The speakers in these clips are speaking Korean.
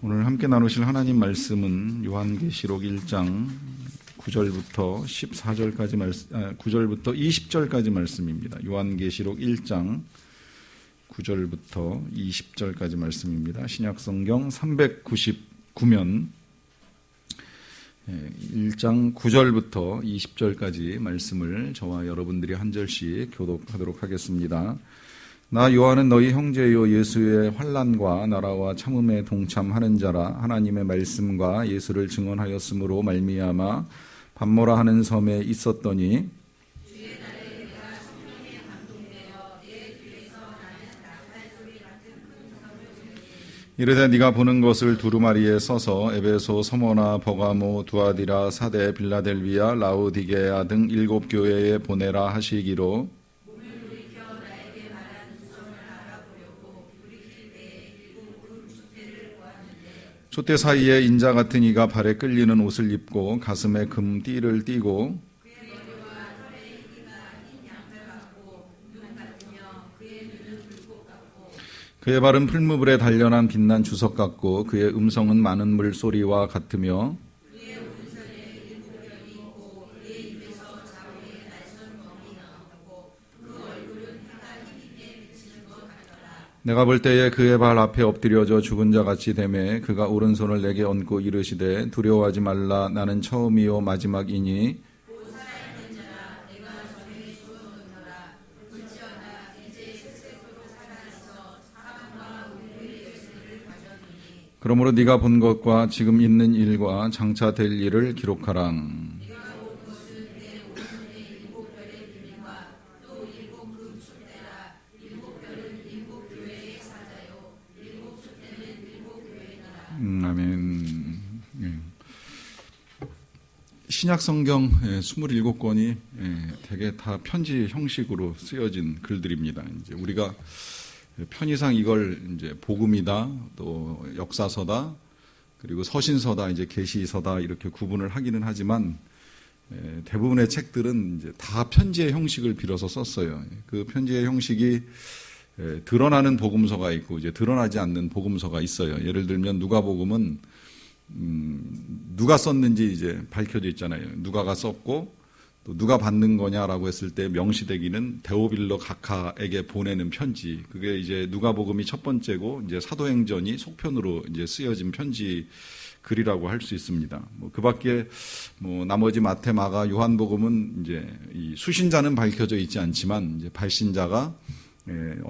오늘 함께 나누실 하나님 말씀은 요한계시록 1장 9절부터 20절까지 말씀입니다. 요한계시록 1장 9절부터 20절까지 말씀입니다. 신약성경 399면 1장 9절부터 20절까지 말씀을 저와 여러분들이 한 절씩 교독하도록 하겠습니다. 나 요한은 너희 형제요 예수의 환난과 나라와 참음에 동참하는 자라. 하나님의 말씀과 예수를 증언하였으므로 말미암아 반모라 하는 섬에 있었더니 이르되 네가 보는 것을 두루마리에 써서 에베소, 서모나, 버가모, 두아디라, 사데, 빌라델비아, 라오디게아 등 7 교회에 보내라 하시기로 촛대 사이에 인자 같은 이가 발에 끌리는 옷을 입고 가슴에 금띠를 띠고 그의 발은 풀무불에 단련한 빛난 주석 같고 그의 음성은 많은 물소리와 같으며 내가 볼 때에 그의 발 앞에 엎드려져 죽은 자같이 되매 그가 오른손을 내게 얹고 이르시되 두려워하지 말라. 나는 처음이요 마지막이니 그러므로 네가 본 것과 지금 있는 일과 장차 될 일을 기록하라. 아멘. 신약성경 27권이 되게 다 편지 형식으로 쓰여진 글들입니다. 이제 우리가 편의상 이걸 이제 복음이다, 또 역사서다, 그리고 서신서다, 이제 계시서다 이렇게 구분을 하기는 하지만 대부분의 책들은 이제 다 편지의 형식을 빌어서 썼어요. 그 편지의 형식이 드러나는 복음서가 있고 이제 드러나지 않는 복음서가 있어요. 예를 들면 누가복음은 누가 썼는지 이제 밝혀져 있잖아요. 누가가 썼고 또 누가 받는 거냐라고 했을 때 명시되기는 데오빌로 각하에게 보내는 편지. 그게 이제 누가복음이 첫 번째고 이제 사도행전이 속편으로 이제 쓰여진 편지 글이라고 할 수 있습니다. 그 밖에 나머지 마태, 마가, 요한복음은 이제 이 수신자는 밝혀져 있지 않지만 이제 발신자가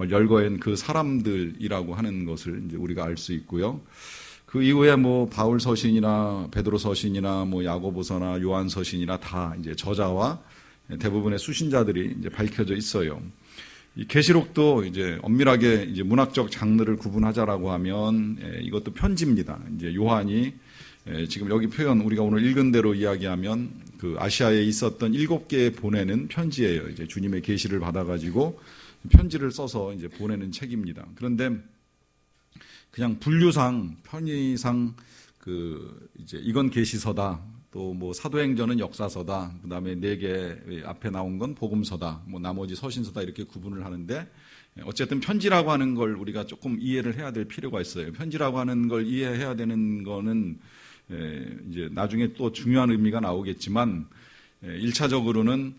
열거한 그 사람들이라고 하는 것을 이제 우리가 알 수 있고요. 그 이후에 바울 서신이나 베드로 서신이나 야고보서나 요한 서신이나 다 이제 저자와 대부분의 수신자들이 이제 밝혀져 있어요. 이 계시록도 이제 엄밀하게 이제 문학적 장르를 구분하자라고 하면 이것도 편지입니다. 이제 요한이 지금 여기 표현 우리가 오늘 읽은 대로 이야기하면 그 아시아에 있었던 7개에 보내는 편지예요. 이제 주님의 계시를 받아가지고 편지를 써서 이제 보내는 책입니다. 그런데 그냥 분류상 편의상 이제 이건 계시서다, 또 사도행전은 역사서다, 그다음에 4개 앞에 나온 건 복음서다, 나머지 서신서다 이렇게 구분을 하는데 어쨌든 편지라고 하는 걸 우리가 조금 이해를 해야 될 필요가 있어요. 편지라고 하는 걸 이해해야 되는 거는 이제 나중에 또 중요한 의미가 나오겠지만 1차적으로는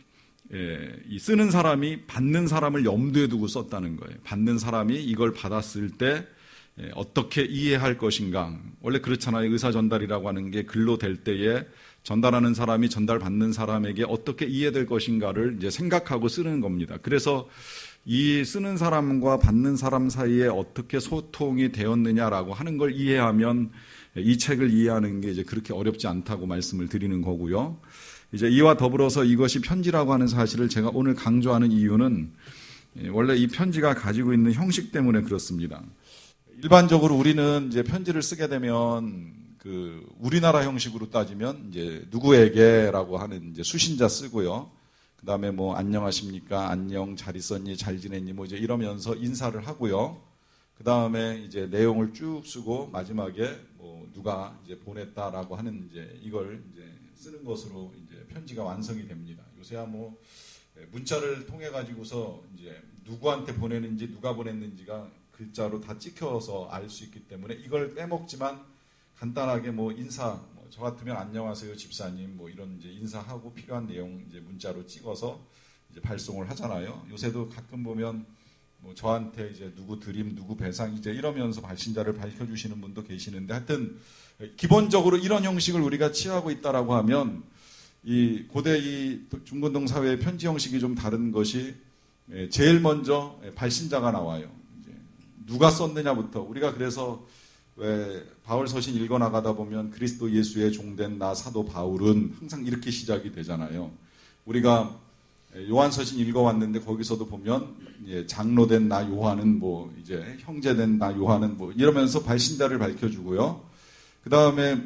이 쓰는 사람이 받는 사람을 염두에 두고 썼다는 거예요. 받는 사람이 이걸 받았을 때 어떻게 이해할 것인가. 원래 그렇잖아요. 의사 전달이라고 하는 게 글로 될 때에 전달하는 사람이 전달받는 사람에게 어떻게 이해될 것인가를 이제 생각하고 쓰는 겁니다. 그래서 이 쓰는 사람과 받는 사람 사이에 어떻게 소통이 되었느냐라고 하는 걸 이해하면 이 책을 이해하는 게 이제 그렇게 어렵지 않다고 말씀을 드리는 거고요. 이제 이와 더불어서 이것이 편지라고 하는 사실을 제가 오늘 강조하는 이유는 원래 이 편지가 가지고 있는 형식 때문에 그렇습니다. 일반적으로 우리는 이제 편지를 쓰게 되면 우리나라 형식으로 따지면 이제 누구에게라고 하는 이제 수신자 쓰고요. 그 다음에 안녕하십니까, 안녕, 잘 있었니, 잘 지냈니, 이제 이러면서 인사를 하고요. 그 다음에 이제 내용을 쭉 쓰고 마지막에 누가 이제 보냈다라고 하는 이제 이걸 이제 쓰는 것으로 이제 편지가 완성이 됩니다. 요새야 문자를 통해 가지고서 이제 누구한테 보내는지 누가 보냈는지가 글자로 다 찍혀서 알 수 있기 때문에 이걸 빼먹지만 간단하게 뭐 인사, 저 같으면 안녕하세요 집사님 뭐 이런 이제 인사하고 필요한 내용 이제 문자로 찍어서 이제 발송을 하잖아요. 요새도 가끔 보면 뭐 저한테 이제 누구 드림, 누구 배상 이제 이러면서 발신자를 밝혀주시는 분도 계시는데, 하여튼 기본적으로 이런 형식을 우리가 취하고 있다라고 하면 이 고대 이 중건동 사회의 편지 형식이 좀 다른 것이, 제일 먼저 발신자가 나와요. 이제 누가 썼느냐부터. 우리가 그래서 왜 바울 서신 읽어나가다 보면 그리스도 예수의 종된 나 사도 바울은 항상 이렇게 시작이 되잖아요. 우리가 요한서신 읽어왔는데 거기서도 보면 장로된 나 요한은 뭐 이제 형제된 나 요한은 뭐 이러면서 발신자를 밝혀주고요. 그 다음에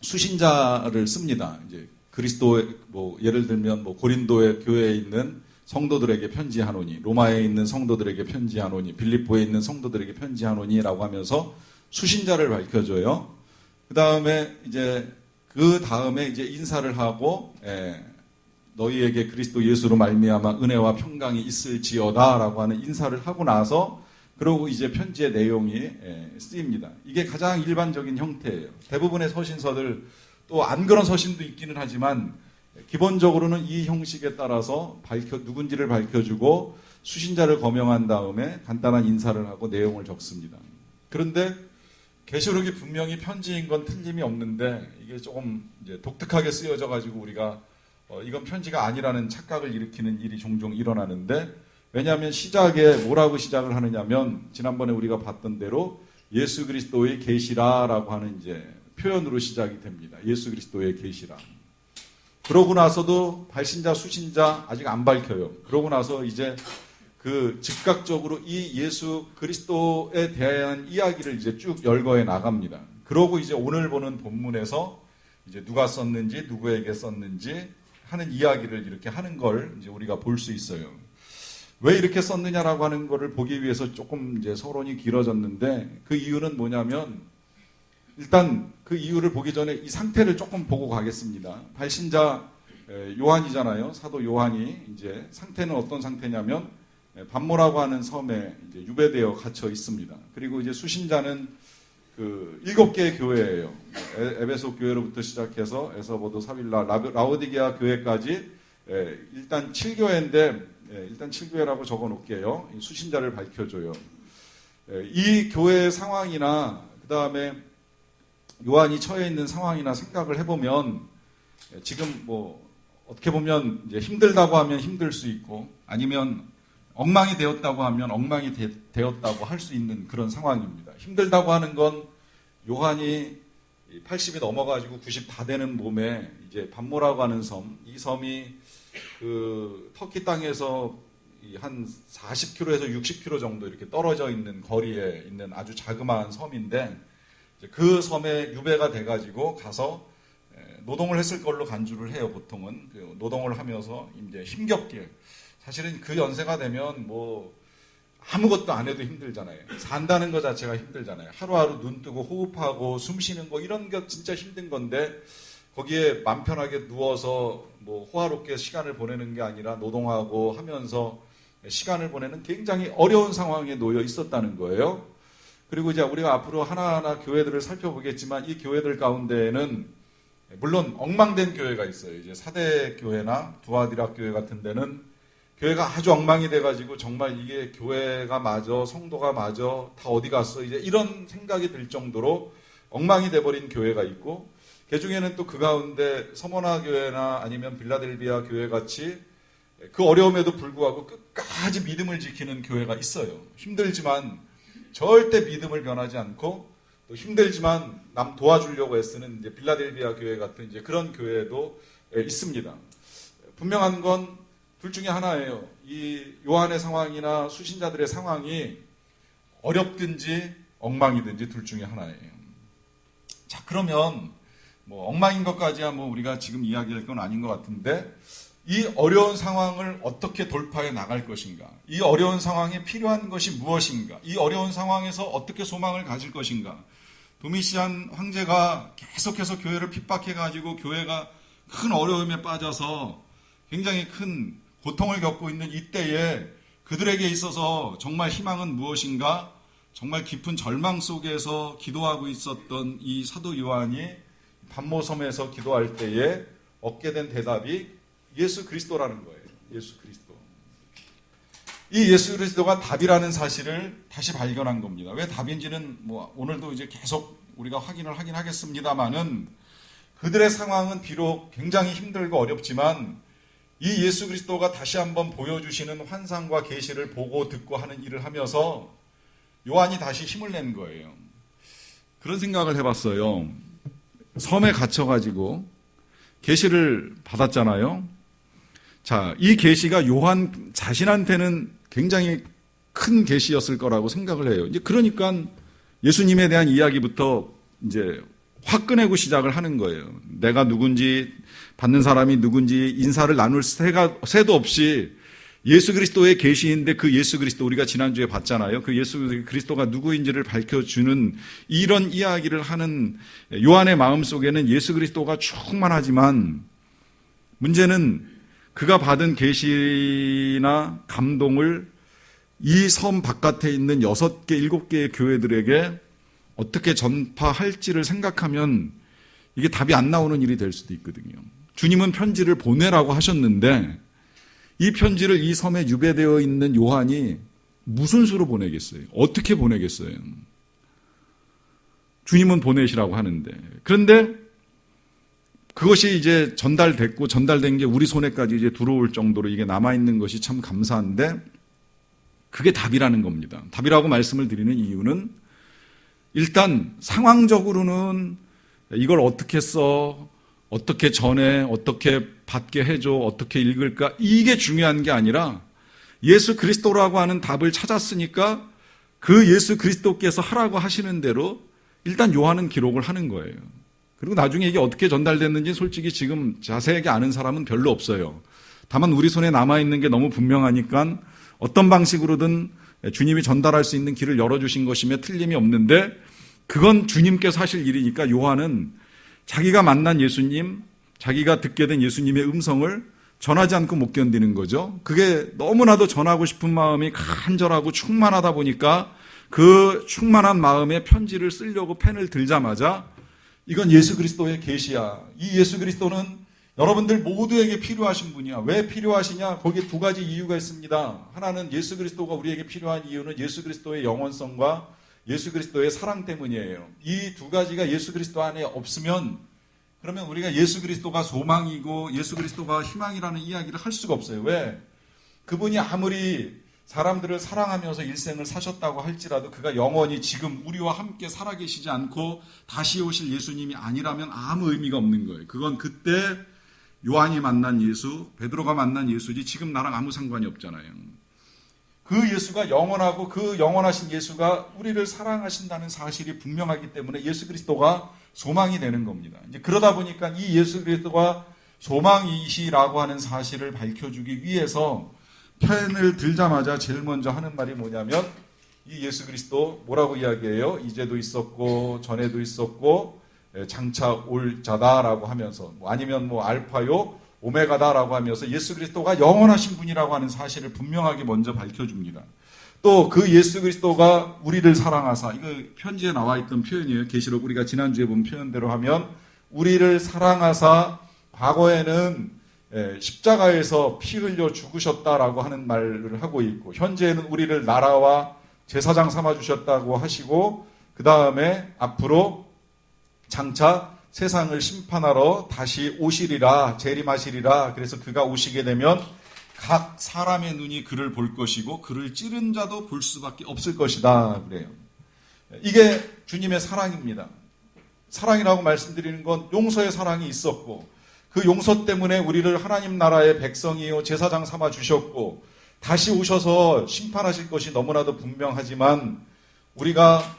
수신자를 씁니다. 이제 그리스도 뭐 예를 들면 뭐 고린도의 교회에 있는 성도들에게 편지하노니, 로마에 있는 성도들에게 편지하노니, 빌립보에 있는 성도들에게 편지하노니라고 하면서 수신자를 밝혀줘요. 그 다음에 이제 인사를 하고, 너희에게 그리스도 예수로 말미암아 은혜와 평강이 있을지어다라고 하는 인사를 하고 나서, 그러고 이제 편지의 내용이 쓰입니다. 이게 가장 일반적인 형태예요. 대부분의 서신서들, 또 안 그런 서신도 있기는 하지만 기본적으로는 이 형식에 따라서 누군지를 밝혀주고 수신자를 거명한 다음에 간단한 인사를 하고 내용을 적습니다. 그런데 계시록이 분명히 편지인 건 틀림이 없는데 이게 조금 이제 독특하게 쓰여져 가지고 우리가 이건 편지가 아니라는 착각을 일으키는 일이 종종 일어나는데, 왜냐하면 시작에 뭐라고 시작을 하느냐면 지난번에 우리가 봤던 대로 예수 그리스도의 계시라라고 하는 이제 표현으로 시작이 됩니다. 예수 그리스도의 계시라. 그러고 나서도 발신자, 수신자 아직 안 밝혀요. 그러고 나서 이제 즉각적으로 이 예수 그리스도에 대한 이야기를 이제 쭉 열거해 나갑니다. 그러고 이제 오늘 보는 본문에서 이제 누가 썼는지, 누구에게 썼는지 하는 이야기를 이렇게 하는 걸 이제 우리가 볼 수 있어요. 왜 이렇게 썼느냐라고 하는 거를 보기 위해서 조금 이제 서론이 길어졌는데, 그 이유는 뭐냐면, 일단 그 이유를 보기 전에 이 상태를 조금 보고 가겠습니다. 발신자 요한이잖아요. 사도 요한이 이제 상태는 어떤 상태냐면 반모라고 하는 섬에 이제 유배되어 갇혀 있습니다. 그리고 이제 수신자는 7개의 교회예요. 에베소 교회로부터 시작해서 에서보도, 사빌라, 라오디게아 교회까지 일단 7교회인데 일단 7교회라고 적어 놓을게요. 수신자를 밝혀줘요. 이 교회의 상황이나 그 다음에 요한이 처해 있는 상황이나 생각을 해보면, 지금 뭐 어떻게 보면 이제 힘들다고 하면 힘들 수 있고, 아니면 엉망이 되었다고 하면 엉망이 되었다고 할 수 있는 그런 상황입니다. 힘들다고 하는 건 요한이 80이 넘어가지고 90 다 되는 몸에 이제 반모라고 하는 섬, 이 섬이 터키 땅에서 한 40km에서 60km 정도 이렇게 떨어져 있는 거리에 있는 아주 자그마한 섬인데, 그 섬에 유배가 돼가지고 가서 노동을 했을 걸로 간주를 해요. 보통은 노동을 하면서 이제 힘겹게, 사실은 그 연세가 되면 뭐 아무것도 안 해도 힘들잖아요. 산다는 것 자체가 힘들잖아요. 하루하루 눈 뜨고 호흡하고 숨 쉬는 거, 이런 게 진짜 힘든 건데, 거기에 맘 편하게 누워서 뭐 호화롭게 시간을 보내는 게 아니라 노동하고 하면서 시간을 보내는 굉장히 어려운 상황에 놓여 있었다는 거예요. 그리고 이제 우리가 앞으로 하나하나 교회들을 살펴보겠지만, 이 교회들 가운데에는 물론 엉망된 교회가 있어요. 이제 사대 교회나 두아디락 교회 같은 데는 교회가 아주 엉망이 돼가지고 정말 이게 교회가 맞아, 성도가 맞아, 다 어디 갔어, 이제 이런 생각이 들 정도로 엉망이 돼버린 교회가 있고, 그 중에는 또 그 가운데 서머나 교회나 아니면 빌라델비아 교회 같이 그 어려움에도 불구하고 끝까지 믿음을 지키는 교회가 있어요. 힘들지만 절대 믿음을 변하지 않고, 또 힘들지만 남 도와주려고 애쓰는 이제 빌라델비아 교회 같은 이제 그런 교회도 있습니다. 분명한 건 둘 중에 하나예요. 이 요한의 상황이나 수신자들의 상황이 어렵든지 엉망이든지 둘 중에 하나예요. 자, 그러면 뭐 엉망인 것까지야 뭐 우리가 지금 이야기할 건 아닌 것 같은데, 이 어려운 상황을 어떻게 돌파해 나갈 것인가? 이 어려운 상황에 필요한 것이 무엇인가? 이 어려운 상황에서 어떻게 소망을 가질 것인가? 도미시안 황제가 계속해서 교회를 핍박해가지고 교회가 큰 어려움에 빠져서 굉장히 큰 고통을 겪고 있는 이때에 그들에게 있어서 정말 희망은 무엇인가? 정말 깊은 절망 속에서 기도하고 있었던 이 사도 요한이 patmos섬에서 기도할 때에 얻게 된 대답이 예수 그리스도라는 거예요. 예수 그리스도. 이 예수 그리스도가 답이라는 사실을 다시 발견한 겁니다. 왜 답인지는 오늘도 이제 계속 우리가 확인을 하긴 하겠습니다만은, 그들의 상황은 비록 굉장히 힘들고 어렵지만 이 예수 그리스도가 다시 한번 보여주시는 환상과 계시를 보고 듣고 하는 일을 하면서 요한이 다시 힘을 낸 거예요. 그런 생각을 해봤어요. 섬에 갇혀가지고 계시를 받았잖아요. 자, 이 계시가 요한 자신한테는 굉장히 큰 계시였을 거라고 생각을 해요. 이제 그러니까 예수님에 대한 이야기부터 이제 확 꺼내고 시작을 하는 거예요. 내가 누군지, 받는 사람이 누군지 인사를 나눌 새도 없이 예수 그리스도의 계시인데, 그 예수 그리스도 우리가 지난주에 봤잖아요. 그 예수 그리스도가 누구인지를 밝혀주는 이런 이야기를 하는 요한의 마음속에는 예수 그리스도가 충만하지만, 문제는 그가 받은 계시나 감동을 이 섬 바깥에 있는 6개, 7개의 교회들에게 어떻게 전파할지를 생각하면 이게 답이 안 나오는 일이 될 수도 있거든요. 주님은 편지를 보내라고 하셨는데 이 편지를 이 섬에 유배되어 있는 요한이 무슨 수로 보내겠어요? 어떻게 보내겠어요? 주님은 보내시라고 하는데. 그런데 그것이 이제 전달됐고, 전달된 게 우리 손에까지 이제 들어올 정도로 이게 남아있는 것이 참 감사한데, 그게 답이라는 겁니다. 답이라고 말씀을 드리는 이유는, 일단 상황적으로는 이걸 어떻게 써, 어떻게 전해, 어떻게 받게 해줘, 어떻게 읽을까, 이게 중요한 게 아니라 예수 그리스도라고 하는 답을 찾았으니까 그 예수 그리스도께서 하라고 하시는 대로 일단 요한은 기록을 하는 거예요. 그리고 나중에 이게 어떻게 전달됐는지 솔직히 지금 자세하게 아는 사람은 별로 없어요. 다만 우리 손에 남아있는 게 너무 분명하니까 어떤 방식으로든 주님이 전달할 수 있는 길을 열어주신 것이며 틀림이 없는데, 그건 주님께서 하실 일이니까 요한은 자기가 만난 예수님, 자기가 듣게 된 예수님의 음성을 전하지 않고 못 견디는 거죠. 그게 너무나도 전하고 싶은 마음이 간절하고 충만하다 보니까 그 충만한 마음에 편지를 쓰려고 펜을 들자마자 이건 예수 그리스도의 계시야. 이 예수 그리스도는 여러분들 모두에게 필요하신 분이야. 왜 필요하시냐? 거기에 2가지 이유가 있습니다. 하나는 예수 그리스도가 우리에게 필요한 이유는 예수 그리스도의 영원성과 예수 그리스도의 사랑 때문이에요. 이 2가지가 예수 그리스도 안에 없으면, 그러면 우리가 예수 그리스도가 소망이고 예수 그리스도가 희망이라는 이야기를 할 수가 없어요. 왜? 그분이 아무리 사람들을 사랑하면서 일생을 사셨다고 할지라도 그가 영원히 지금 우리와 함께 살아계시지 않고 다시 오실 예수님이 아니라면 아무 의미가 없는 거예요. 그건 그때 요한이 만난 예수, 베드로가 만난 예수지 지금 나랑 아무 상관이 없잖아요. 그 예수가 영원하고 그 영원하신 예수가 우리를 사랑하신다는 사실이 분명하기 때문에 예수 그리스도가 소망이 되는 겁니다. 이제 그러다 보니까 이 예수 그리스도가 소망이시라고 하는 사실을 밝혀주기 위해서 펜을 들자마자 제일 먼저 하는 말이 뭐냐면, 이 예수 그리스도 뭐라고 이야기해요? 이제도 있었고 전에도 있었고 장차 올 자다라고 하면서, 아니면 알파요 오메가다라고 하면서 예수 그리스도가 영원하신 분이라고 하는 사실을 분명하게 먼저 밝혀줍니다. 또 그 예수 그리스도가 우리를 사랑하사, 이거 편지에 나와 있던 표현이에요. 계시록 우리가 지난주에 본 표현대로 하면 우리를 사랑하사 과거에는 십자가에서 피 흘려 죽으셨다라고 하는 말을 하고 있고, 현재는 우리를 나라와 제사장 삼아주셨다고 하시고, 그 다음에 앞으로 장차 세상을 심판하러 다시 오시리라, 재림하시리라. 그래서 그가 오시게 되면 각 사람의 눈이 그를 볼 것이고 그를 찌른 자도 볼 수밖에 없을 것이다. 그래요. 이게 주님의 사랑입니다. 사랑이라고 말씀드리는 건 용서의 사랑이 있었고, 그 용서 때문에 우리를 하나님 나라의 백성이요 제사장 삼아 주셨고, 다시 오셔서 심판하실 것이 너무나도 분명하지만, 우리가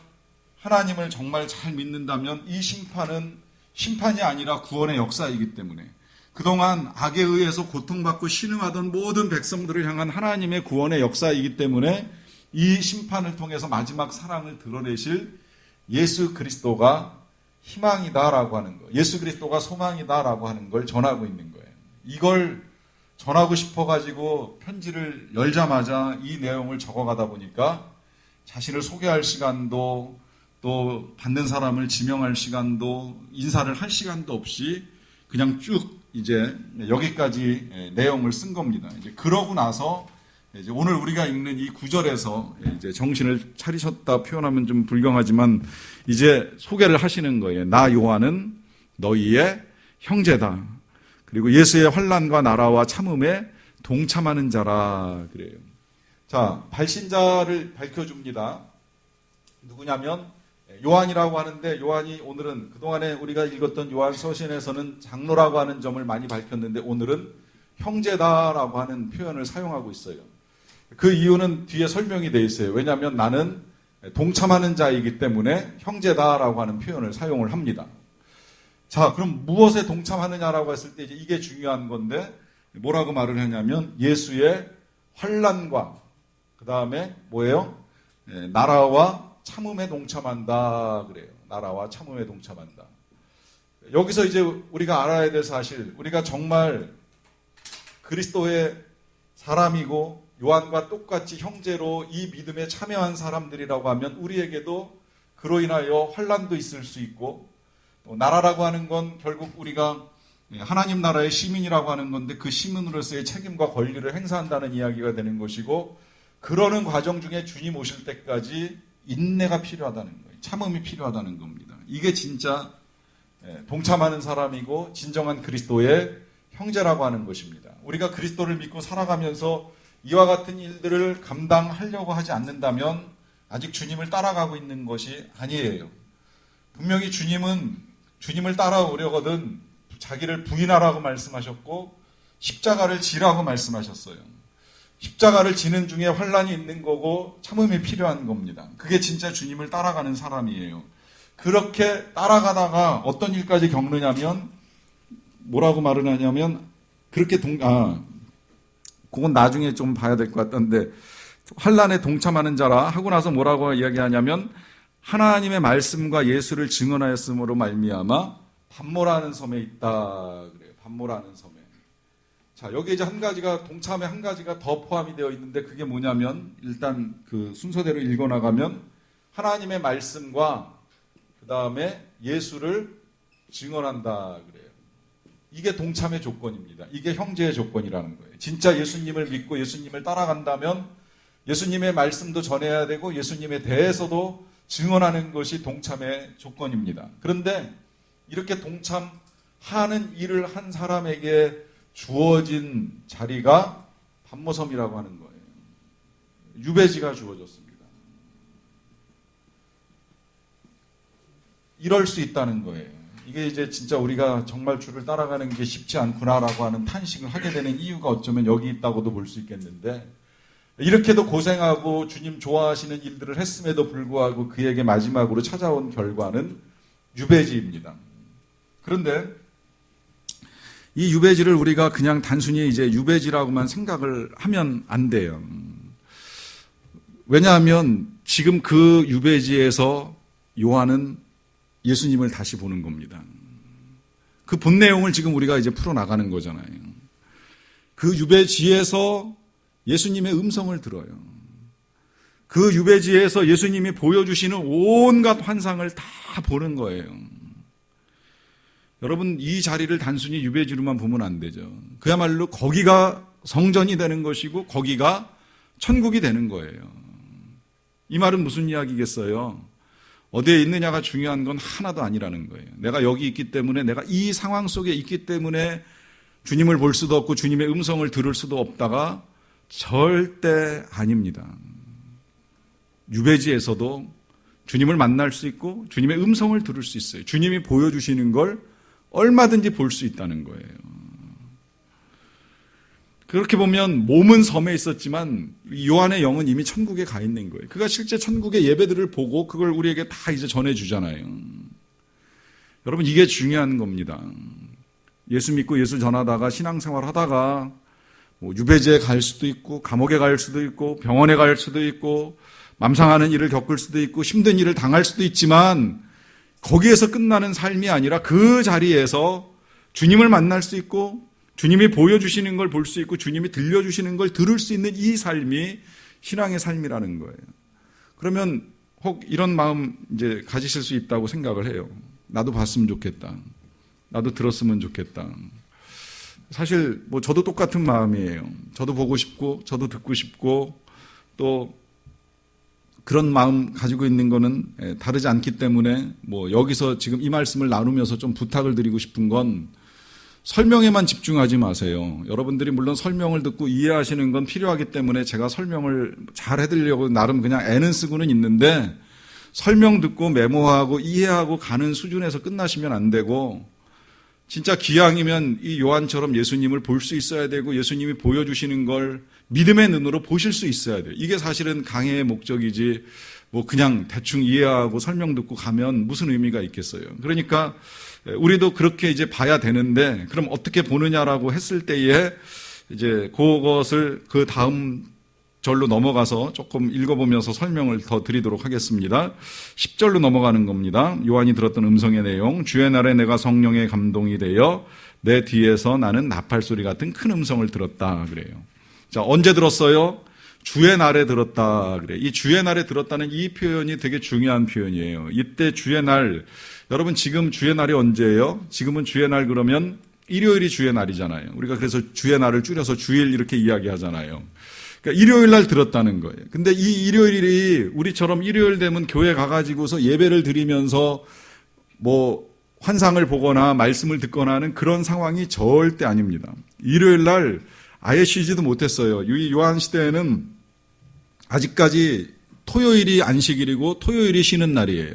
하나님을 정말 잘 믿는다면 이 심판은 심판이 아니라 구원의 역사이기 때문에, 그동안 악에 의해서 고통받고 신음하던 모든 백성들을 향한 하나님의 구원의 역사이기 때문에 이 심판을 통해서 마지막 사랑을 드러내실 예수 그리스도가 희망이다라고 하는 거, 예수 그리스도가 소망이다라고 하는 걸 전하고 있는 거예요. 이걸 전하고 싶어가지고 편지를 열자마자 이 내용을 적어가다 보니까 자신을 소개할 시간도 또 받는 사람을 지명할 시간도 인사를 할 시간도 없이 그냥 쭉 이제 여기까지 내용을 쓴 겁니다. 이제 그러고 나서 이제 오늘 우리가 읽는 이 구절에서 이제 정신을 차리셨다 표현하면 좀 불경하지만 이제 소개를 하시는 거예요. 나 요한은 너희의 형제다. 그리고 예수의 환난과 나라와 참음에 동참하는 자라 그래요. 자, 발신자를 밝혀줍니다. 누구냐면 요한이라고 하는데 요한이 오늘은 그동안에 우리가 읽었던 요한 서신에서는 장로라고 하는 점을 많이 밝혔는데 오늘은 형제다라고 하는 표현을 사용하고 있어요. 그 이유는 뒤에 설명이 되어 있어요. 왜냐하면 나는 동참하는 자이기 때문에 형제다라고 하는 표현을 사용을 합니다. 자, 그럼 무엇에 동참하느냐라고 했을 때 이제 이게 중요한 건데 뭐라고 말을 하냐면 예수의 환난과 그 다음에 뭐예요? 나라와 참음에 동참한다 그래요. 나라와 참음에 동참한다. 여기서 이제 우리가 알아야 될 사실, 우리가 정말 그리스도의 사람이고 요한과 똑같이 형제로 이 믿음에 참여한 사람들이라고 하면 우리에게도 그로 인하여 환난도 있을 수 있고 또 나라라고 하는 건 결국 우리가 하나님 나라의 시민이라고 하는 건데 그 시민으로서의 책임과 권리를 행사한다는 이야기가 되는 것이고 그러는 과정 중에 주님 오실 때까지 인내가 필요하다는 거예요. 참음이 필요하다는 겁니다. 이게 진짜 동참하는 사람이고 진정한 그리스도의 형제라고 하는 것입니다. 우리가 그리스도를 믿고 살아가면서 이와 같은 일들을 감당하려고 하지 않는다면 아직 주님을 따라가고 있는 것이 아니에요. 분명히 주님은 주님을 따라오려거든 자기를 부인하라고 말씀하셨고 십자가를 지라고 말씀하셨어요. 십자가를 지는 중에 환난이 있는 거고 참음이 필요한 겁니다. 그게 진짜 주님을 따라가는 사람이에요. 그렇게 따라가다가 어떤 일까지 겪느냐면 뭐라고 말을 하냐면 그렇게 그건 나중에 좀 봐야 될 것 같던데 환난에 동참하는 자라 하고 나서 뭐라고 이야기하냐면 하나님의 말씀과 예수를 증언하였으므로 말미암아 반모라는 섬에 있다 그래요. 반모라는 섬에. 자, 여기 이제 한 가지가 동참에 한 가지가 더 포함이 되어 있는데 그게 뭐냐면 일단 그 순서대로 읽어 나가면 하나님의 말씀과 그 다음에 예수를 증언한다 그래요. 이게 동참의 조건입니다. 이게 형제의 조건이라는 거예요. 진짜 예수님을 믿고 예수님을 따라간다면 예수님의 말씀도 전해야 되고 예수님에 대해서도 증언하는 것이 동참의 조건입니다. 그런데 이렇게 동참하는 일을 한 사람에게 주어진 자리가 반모섬이라고 하는 거예요. 유배지가 주어졌습니다. 이럴 수 있다는 거예요. 이게 이제 진짜 우리가 정말 주를 따라가는 게 쉽지 않구나라고 하는 탄식을 하게 되는 이유가 어쩌면 여기 있다고도 볼 수 있겠는데 이렇게도 고생하고 주님 좋아하시는 일들을 했음에도 불구하고 그에게 마지막으로 찾아온 결과는 유배지입니다. 그런데 이 유배지를 우리가 그냥 단순히 이제 유배지라고만 생각을 하면 안 돼요. 왜냐하면 지금 그 유배지에서 요한은 예수님을 다시 보는 겁니다. 그 본 내용을 지금 우리가 이제 풀어나가는 거잖아요. 그 유배지에서 예수님의 음성을 들어요. 그 유배지에서 예수님이 보여주시는 온갖 환상을 다 보는 거예요. 여러분, 이 자리를 단순히 유배지로만 보면 안 되죠. 그야말로 거기가 성전이 되는 것이고 거기가 천국이 되는 거예요. 이 말은 무슨 이야기겠어요? 어디에 있느냐가 중요한 건 하나도 아니라는 거예요. 내가 여기 있기 때문에 내가 이 상황 속에 있기 때문에 주님을 볼 수도 없고 주님의 음성을 들을 수도 없다가 절대 아닙니다. 유배지에서도 주님을 만날 수 있고 주님의 음성을 들을 수 있어요. 주님이 보여주시는 걸 얼마든지 볼 수 있다는 거예요. 그렇게 보면 몸은 섬에 있었지만 요한의 영은 이미 천국에 가 있는 거예요. 그가 실제 천국의 예배들을 보고 그걸 우리에게 다 이제 전해주잖아요. 여러분, 이게 중요한 겁니다. 예수 믿고 예수 전하다가 신앙생활 하다가 뭐 유배지에 갈 수도 있고 감옥에 갈 수도 있고 병원에 갈 수도 있고 맘상하는 일을 겪을 수도 있고 힘든 일을 당할 수도 있지만 거기에서 끝나는 삶이 아니라 그 자리에서 주님을 만날 수 있고 주님이 보여주시는 걸 볼 수 있고 주님이 들려주시는 걸 들을 수 있는 이 삶이 신앙의 삶이라는 거예요. 그러면 혹 이런 마음 이제 가지실 수 있다고 생각을 해요. 나도 봤으면 좋겠다. 나도 들었으면 좋겠다. 사실 뭐 저도 똑같은 마음이에요. 저도 보고 싶고, 저도 듣고 싶고, 또 그런 마음 가지고 있는 거는 다르지 않기 때문에 뭐 여기서 지금 이 말씀을 나누면서 좀 부탁을 드리고 싶은 건 설명에만 집중하지 마세요. 여러분들이 물론 설명을 듣고 이해하시는 건 필요하기 때문에 제가 설명을 잘 해드리려고 나름 그냥 애는 쓰고는 있는데 설명 듣고 메모하고 이해하고 가는 수준에서 끝나시면 안 되고 진짜 기왕이면 이 요한처럼 예수님을 볼 수 있어야 되고 예수님이 보여주시는 걸 믿음의 눈으로 보실 수 있어야 돼요. 이게 사실은 강해의 목적이지 뭐 그냥 대충 이해하고 설명 듣고 가면 무슨 의미가 있겠어요. 그러니까 우리도 그렇게 이제 봐야 되는데 그럼 어떻게 보느냐라고 했을 때에 이제 그것을 그 다음 절로 넘어가서 조금 읽어보면서 설명을 더 드리도록 하겠습니다. 10절로 넘어가는 겁니다. 요한이 들었던 음성의 내용. 주의 날에 내가 성령의 감동이 되어 내 뒤에서 나는 나팔소리 같은 큰 음성을 들었다 그래요. 자, 언제 들었어요? 주의 날에 들었다 그래. 이 주의 날에 들었다는 이 표현이 되게 중요한 표현이에요. 이때 주의 날, 여러분 지금 주의 날이 언제예요? 지금은 주의 날 그러면 일요일이 주의 날이잖아요. 우리가 그래서 주의 날을 줄여서 주일 이렇게 이야기하잖아요. 그러니까 일요일 날 들었다는 거예요. 근데 이 일요일이 우리처럼 일요일 되면 교회 가가지고서 예배를 드리면서 뭐 환상을 보거나 말씀을 듣거나 하는 그런 상황이 절대 아닙니다. 일요일 날 아예 쉬지도 못했어요. 이 요한 시대에는 아직까지 토요일이 안식일이고 토요일이 쉬는 날이에요.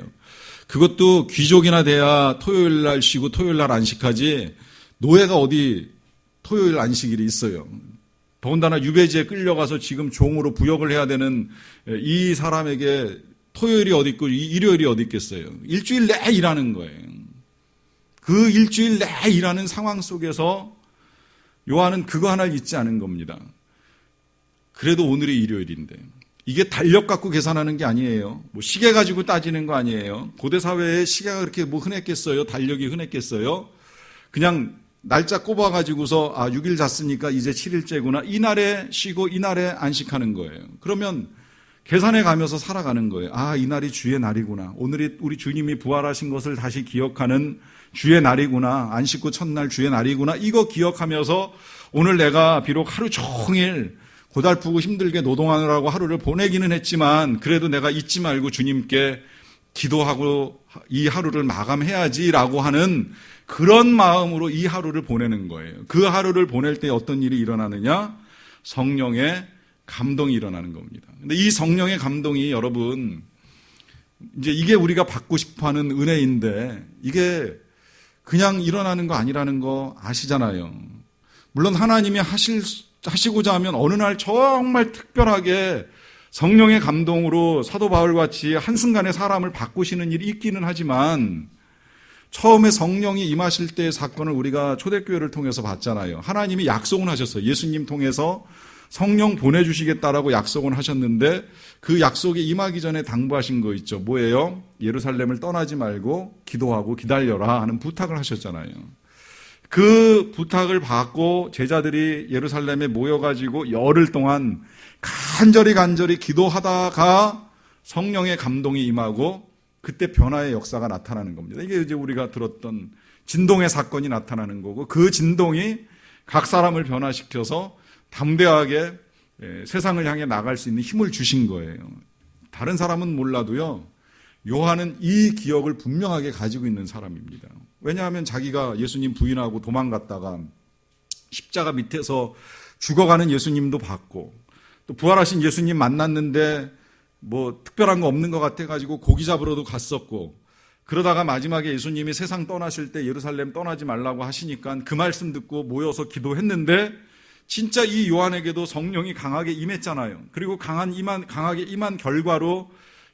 그것도 귀족이나 돼야 토요일 날 쉬고 토요일 날 안식하지 노예가 어디 토요일 안식일이 있어요. 더군다나 유배지에 끌려가서 지금 종으로 부역을 해야 되는 이 사람에게 토요일이 어디 있고 일요일이 어디 있겠어요. 일주일 내에 일하는 거예요. 그 일주일 내에 일하는 상황 속에서 요한은 그거 하나를 잊지 않은 겁니다. 그래도 오늘이 일요일인데 이게 달력 갖고 계산하는 게 아니에요. 뭐 시계 가지고 따지는 거 아니에요. 고대 사회에 시계가 그렇게 뭐 흔했겠어요? 달력이 흔했겠어요? 그냥 날짜 꼽아가지고서 6일 잤으니까 이제 7일째구나. 이날에 쉬고 이날에 안식하는 거예요. 그러면 계산해 가면서 살아가는 거예요. 이날이 주의 날이구나. 오늘이 우리 주님이 부활하신 것을 다시 기억하는 주의 날이구나. 안식구 첫날 주의 날이구나. 이거 기억하면서 오늘 내가 비록 하루 종일 고달프고 힘들게 노동하느라고 하루를 보내기는 했지만 그래도 내가 잊지 말고 주님께 기도하고 이 하루를 마감해야지라고 하는 그런 마음으로 이 하루를 보내는 거예요. 그 하루를 보낼 때 어떤 일이 일어나느냐? 성령의 감동이 일어나는 겁니다. 근데 이 성령의 감동이 여러분 이제 이게 우리가 받고 싶어하는 은혜인데 이게 그냥 일어나는 거 아니라는 거 아시잖아요. 물론 하나님이 하시고자 하면 어느 날 정말 특별하게 성령의 감동으로 사도 바울같이 한순간에 사람을 바꾸시는 일이 있기는 하지만 처음에 성령이 임하실 때의 사건을 우리가 초대교회를 통해서 봤잖아요. 하나님이 약속은 하셨어요. 예수님 통해서 성령 보내주시겠다라고 약속은 하셨는데 그 약속이 임하기 전에 당부하신 거 있죠. 뭐예요? 예루살렘을 떠나지 말고 기도하고 기다려라 하는 부탁을 하셨잖아요. 그 부탁을 받고 제자들이 예루살렘에 모여가지고 열흘 동안 간절히 기도하다가 성령의 감동이 임하고 그때 변화의 역사가 나타나는 겁니다. 이게 이제 우리가 들었던 진동의 사건이 나타나는 거고 그 진동이 각 사람을 변화시켜서 담대하게 세상을 향해 나갈 수 있는 힘을 주신 거예요. 다른 사람은 몰라도요. 요한은 이 기억을 분명하게 가지고 있는 사람입니다. 왜냐하면 자기가 예수님 부인하고 도망갔다가 십자가 밑에서 죽어가는 예수님도 봤고 또 부활하신 예수님 만났는데 뭐 특별한 거 없는 것 같아가지고 고기 잡으러도 갔었고 그러다가 마지막에 예수님이 세상 떠나실 때 예루살렘 떠나지 말라고 하시니까 그 말씀 듣고 모여서 기도했는데 진짜 이 요한에게도 성령이 강하게 임했잖아요. 그리고 강하게 임한 결과로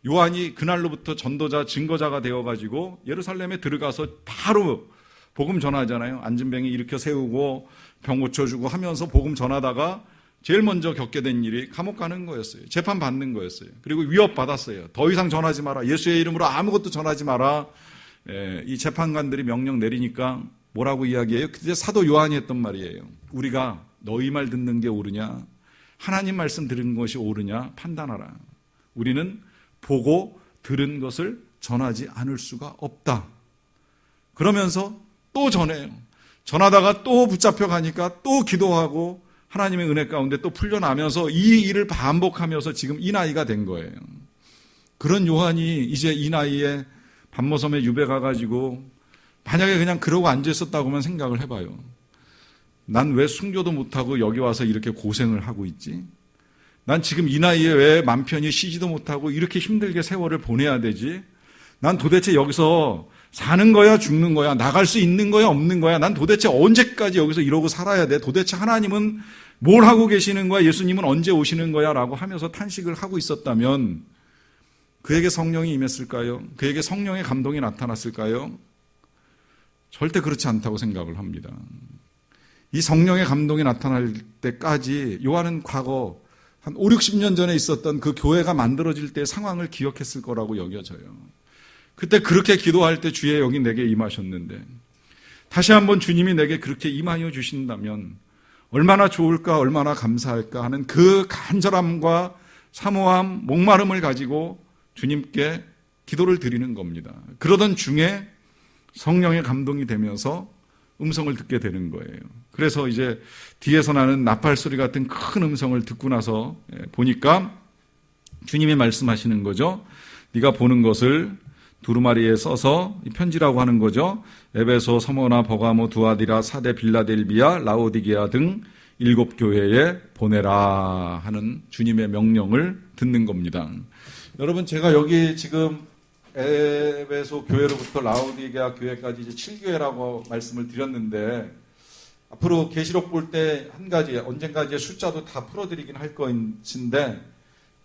요한이 그날로부터 전도자, 증거자가 되어가지고 예루살렘에 들어가서 바로 복음 전하잖아요. 앉은 병이 일으켜 세우고 병 고쳐주고 하면서 복음 전하다가 제일 먼저 겪게 된 일이 감옥 가는 거였어요. 재판 받는 거였어요. 그리고 위협받았어요. 더 이상 전하지 마라. 예수의 이름으로 아무것도 전하지 마라. 이 재판관들이 명령 내리니까 뭐라고 이야기해요? 그때 사도 요한이 했던 말이에요. 우리가 너희 말 듣는 게 옳으냐? 하나님 말씀 들은 것이 옳으냐? 판단하라. 우리는 보고 들은 것을 전하지 않을 수가 없다. 그러면서 또 전해요. 전하다가 또 붙잡혀 가니까 또 기도하고 하나님의 은혜 가운데 또 풀려나면서 이 일을 반복하면서 지금 이 나이가 된 거예요. 그런 요한이 이제 이 나이에 반모섬에 유배 가가지고 만약에 그냥 그러고 앉아있었다고만 생각을 해봐요. 난 왜 순교도 못하고 여기 와서 이렇게 고생을 하고 있지? 난 지금 이 나이에 왜 맘 편히 쉬지도 못하고 이렇게 힘들게 세월을 보내야 되지? 난 도대체 여기서 사는 거야, 죽는 거야, 나갈 수 있는 거야, 없는 거야? 난 도대체 언제까지 여기서 이러고 살아야 돼? 도대체 하나님은 뭘 하고 계시는 거야? 예수님은 언제 오시는 거야? 라고 하면서 탄식을 하고 있었다면 그에게 성령이 임했을까요? 그에게 성령의 감동이 나타났을까요? 절대 그렇지 않다고 생각을 합니다. 이 성령의 감동이 나타날 때까지 요한은 과거 한 5, 60년 전에 있었던 그 교회가 만들어질 때의 상황을 기억했을 거라고 여겨져요. 그때 그렇게 기도할 때 주의 영이 내게 임하셨는데 다시 한번 주님이 내게 그렇게 임하여 주신다면 얼마나 좋을까, 얼마나 감사할까 하는 그 간절함과 사모함, 목마름을 가지고 주님께 기도를 드리는 겁니다. 그러던 중에 성령의 감동이 되면서 음성을 듣게 되는 거예요. 그래서 이제 뒤에서 나는 나팔 소리 같은 큰 음성을 듣고 나서 보니까 주님이 말씀하시는 거죠. 네가 보는 것을 두루마리에 써서 편지라고 하는 거죠. 에베소, 서모나, 버가모, 두아디라, 사데, 빌라델비아, 라오디게아 등 7교회에 보내라 하는 주님의 명령을 듣는 겁니다. 여러분, 제가 여기 지금 에베소 교회로부터 라오디게아 교회까지 이제 7교회라고 말씀을 드렸는데 앞으로 계시록 볼 때 한 가지 언젠가 이제 숫자도 다 풀어드리긴 할 것인데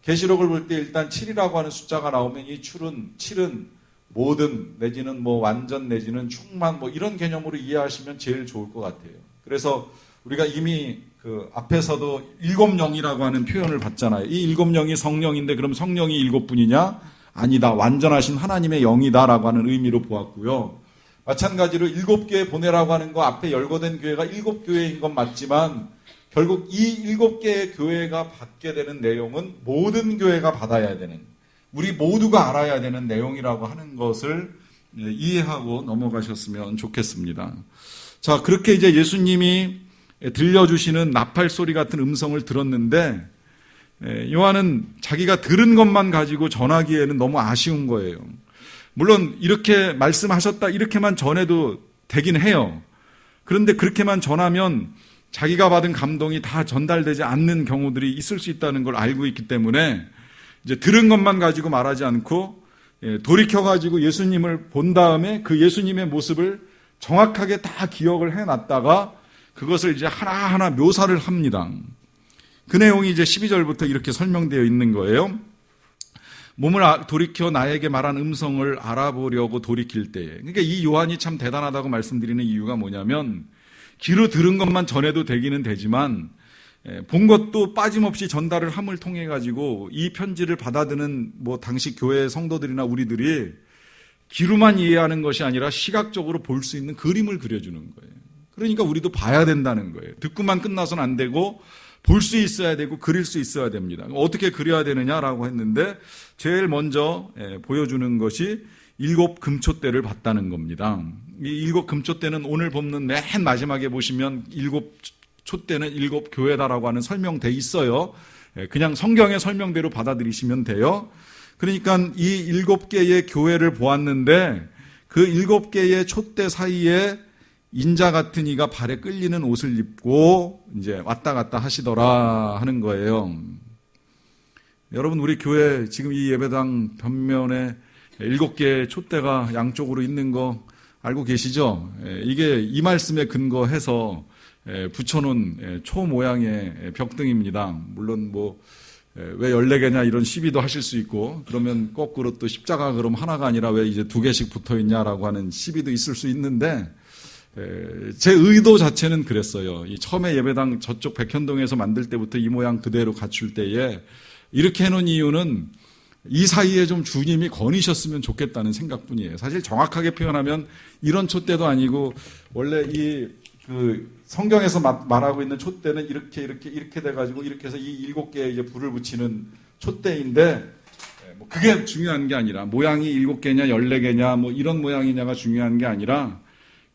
계시록을 볼 때 일단 7이라고 하는 숫자가 나오면 이 7은 모든 내지는 뭐 완전 내지는 충만 뭐 이런 개념으로 이해하시면 제일 좋을 것 같아요. 그래서 우리가 이미 그 앞에서도 7영이라고 하는 표현을 봤잖아요. 이 7영이 성령인데 그럼 성령이 7분이냐? 아니다. 완전하신 하나님의 영이다라고 하는 의미로 보았고요. 마찬가지로 7교회 보내라고 하는 거 앞에 열거된 교회가 7교회인 건 맞지만 결국 이 7개의 교회가 받게 되는 내용은 모든 교회가 받아야 되는 우리 모두가 알아야 되는 내용이라고 하는 것을 이해하고 넘어가셨으면 좋겠습니다. 자, 그렇게 이제 예수님이 들려주시는 나팔 소리 같은 음성을 들었는데 요한은 자기가 들은 것만 가지고 전하기에는 너무 아쉬운 거예요. 물론 이렇게 말씀하셨다 이렇게만 전해도 되긴 해요. 그런데 그렇게만 전하면 자기가 받은 감동이 다 전달되지 않는 경우들이 있을 수 있다는 걸 알고 있기 때문에 이제 들은 것만 가지고 말하지 않고 돌이켜가지고 예수님을 본 다음에 그 예수님의 모습을 정확하게 다 기억을 해놨다가 그것을 이제 하나하나 묘사를 합니다. 그 내용이 이제 12절부터 이렇게 설명되어 있는 거예요. 몸을 돌이켜 나에게 말한 음성을 알아보려고 돌이킬 때에. 그러니까 이 요한이 참 대단하다고 말씀드리는 이유가 뭐냐면 귀로 들은 것만 전해도 되기는 되지만 본 것도 빠짐없이 전달을 함을 통해 가지고 이 편지를 받아드는 뭐 당시 교회 성도들이나 우리들이 귀로만 이해하는 것이 아니라 시각적으로 볼 수 있는 그림을 그려주는 거예요. 그러니까 우리도 봐야 된다는 거예요. 듣고만 끝나서는 안 되고 볼 수 있어야 되고 그릴 수 있어야 됩니다. 어떻게 그려야 되느냐라고 했는데 제일 먼저 보여주는 것이 7 금초대를 봤다는 겁니다. 이 7 금초대는 오늘 본문 맨 마지막에 보시면 7 촛대는 7 교회다라고 하는 설명돼 있어요. 그냥 성경의 설명대로 받아들이시면 돼요. 그러니까 이 7개의 교회를 보았는데 그 7개의 촛대 사이에 인자 같은 이가 발에 끌리는 옷을 입고 이제 왔다 갔다 하시더라 하는 거예요. 여러분, 우리 교회 지금 이 예배당 벽면에 7개의 촛대가 양쪽으로 있는 거 알고 계시죠? 이게 이 말씀에 근거해서 붙여놓은 초 모양의 벽등입니다. 물론 뭐 왜 14개냐 이런 시비도 하실 수 있고 그러면 거꾸로 또 십자가 그럼 하나가 아니라 왜 이제 2개씩 붙어있냐라고 하는 시비도 있을 수 있는데 제 의도 자체는 그랬어요. 이 처음에 예배당 저쪽 백현동에서 만들 때부터 이 모양 그대로 갖출 때에 이렇게 해놓은 이유는 이 사이에 좀 주님이 거니셨으면 좋겠다는 생각뿐이에요. 사실 정확하게 표현하면 이런 촛대도 아니고 원래 그 성경에서 말하고 있는 촛대는 이렇게 돼가지고 이렇게 해서 이 7개의 이제 불을 붙이는 촛대인데 뭐 그게 중요한 게 아니라 모양이 7개냐 14개냐 뭐 이런 모양이냐가 중요한 게 아니라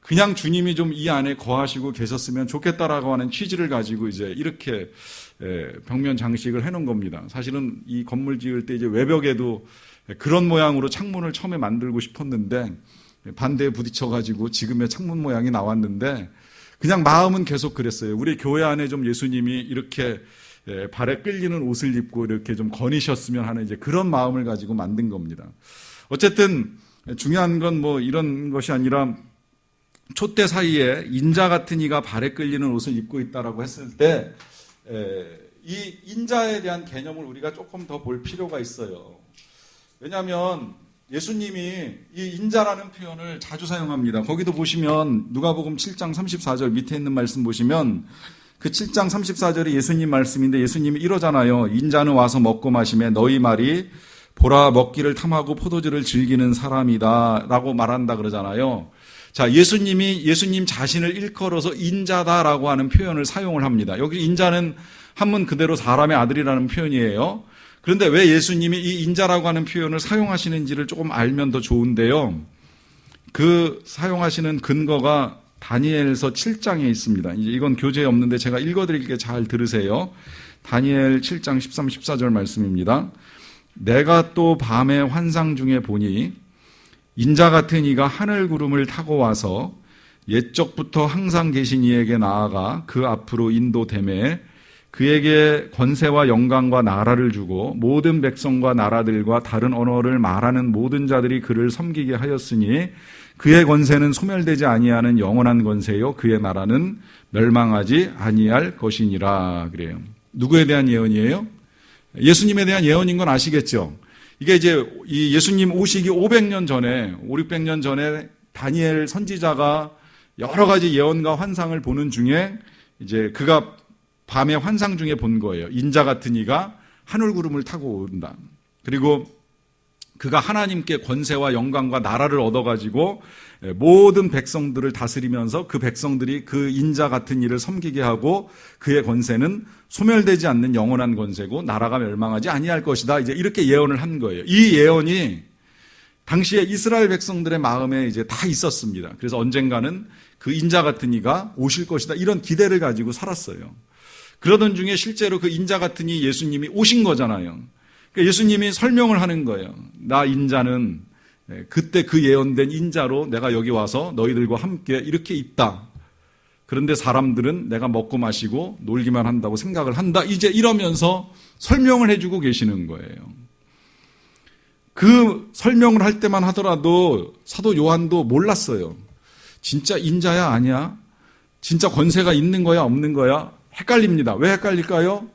그냥 주님이 좀 이 안에 거하시고 계셨으면 좋겠다라고 하는 취지를 가지고 이제 이렇게 벽면 장식을 해놓은 겁니다. 사실은 이 건물 지을 때 이제 외벽에도 그런 모양으로 창문을 처음에 만들고 싶었는데 반대에 부딪혀가지고 지금의 창문 모양이 나왔는데 그냥 마음은 계속 그랬어요. 우리 교회 안에 좀 예수님이 이렇게 발에 끌리는 옷을 입고 이렇게 좀 거니셨으면 하는 이제 그런 마음을 가지고 만든 겁니다. 어쨌든 중요한 건 뭐 이런 것이 아니라 촛대 사이에 인자 같은 이가 발에 끌리는 옷을 입고 있다라고 했을 때 이 인자에 대한 개념을 우리가 조금 더 볼 필요가 있어요. 왜냐하면 예수님이 이 인자라는 표현을 자주 사용합니다. 거기도 보시면 누가복음 7장 34절 밑에 있는 말씀 보시면 그 7장 34절이 예수님 말씀인데 예수님이 이러잖아요. 인자는 와서 먹고 마시매 너희 말이 보라 먹기를 탐하고 포도주를 즐기는 사람이다 라고 말한다 그러잖아요. 자, 예수님 자신을 일컬어서 인자다라고 하는 표현을 사용을 합니다. 여기 인자는 한문 그대로 사람의 아들이라는 표현이에요. 그런데 왜 예수님이 이 인자라고 하는 표현을 사용하시는지를 조금 알면 더 좋은데요. 그 사용하시는 근거가 다니엘서 7장에 있습니다. 이제 이건 교재에 없는데 제가 읽어드릴게 잘 들으세요. 다니엘 7장 13, 14절 말씀입니다. 내가 또 밤에 환상 중에 보니 인자 같은 이가 하늘 구름을 타고 와서 옛적부터 항상 계신 이에게 나아가 그 앞으로 인도되매 그에게 권세와 영광과 나라를 주고 모든 백성과 나라들과 다른 언어를 말하는 모든 자들이 그를 섬기게 하였으니 그의 권세는 소멸되지 아니하는 영원한 권세요 그의 나라는 멸망하지 아니할 것이니라 그래요. 누구에 대한 예언이에요? 예수님에 대한 예언인 건 아시겠죠? 이게 이제 이 예수님 오시기 500년 전에 500~600년 전에 다니엘 선지자가 여러 가지 예언과 환상을 보는 중에 이제 그가 밤에 환상 중에 본 거예요. 인자 같은 이가 하늘 구름을 타고 온다. 그리고 그가 하나님께 권세와 영광과 나라를 얻어가지고 모든 백성들을 다스리면서 그 백성들이 그 인자 같은 이를 섬기게 하고 그의 권세는 소멸되지 않는 영원한 권세고 나라가 멸망하지 아니할 것이다. 이제 이렇게 예언을 한 거예요. 이 예언이 당시에 이스라엘 백성들의 마음에 이제 다 있었습니다. 그래서 언젠가는 그 인자 같은 이가 오실 것이다. 이런 기대를 가지고 살았어요. 그러던 중에 실제로 그 인자 같은 이 예수님이 오신 거잖아요. 그러니까 예수님이 설명을 하는 거예요. 나 인자는 그때 그 예언된 인자로 내가 여기 와서 너희들과 함께 이렇게 있다. 그런데 사람들은 내가 먹고 마시고 놀기만 한다고 생각을 한다. 이제 이러면서 설명을 해주고 계시는 거예요. 그 설명을 할 때만 하더라도 사도 요한도 몰랐어요. 진짜 인자야 아니야? 진짜 권세가 있는 거야 없는 거야? 헷갈립니다. 왜 헷갈릴까요?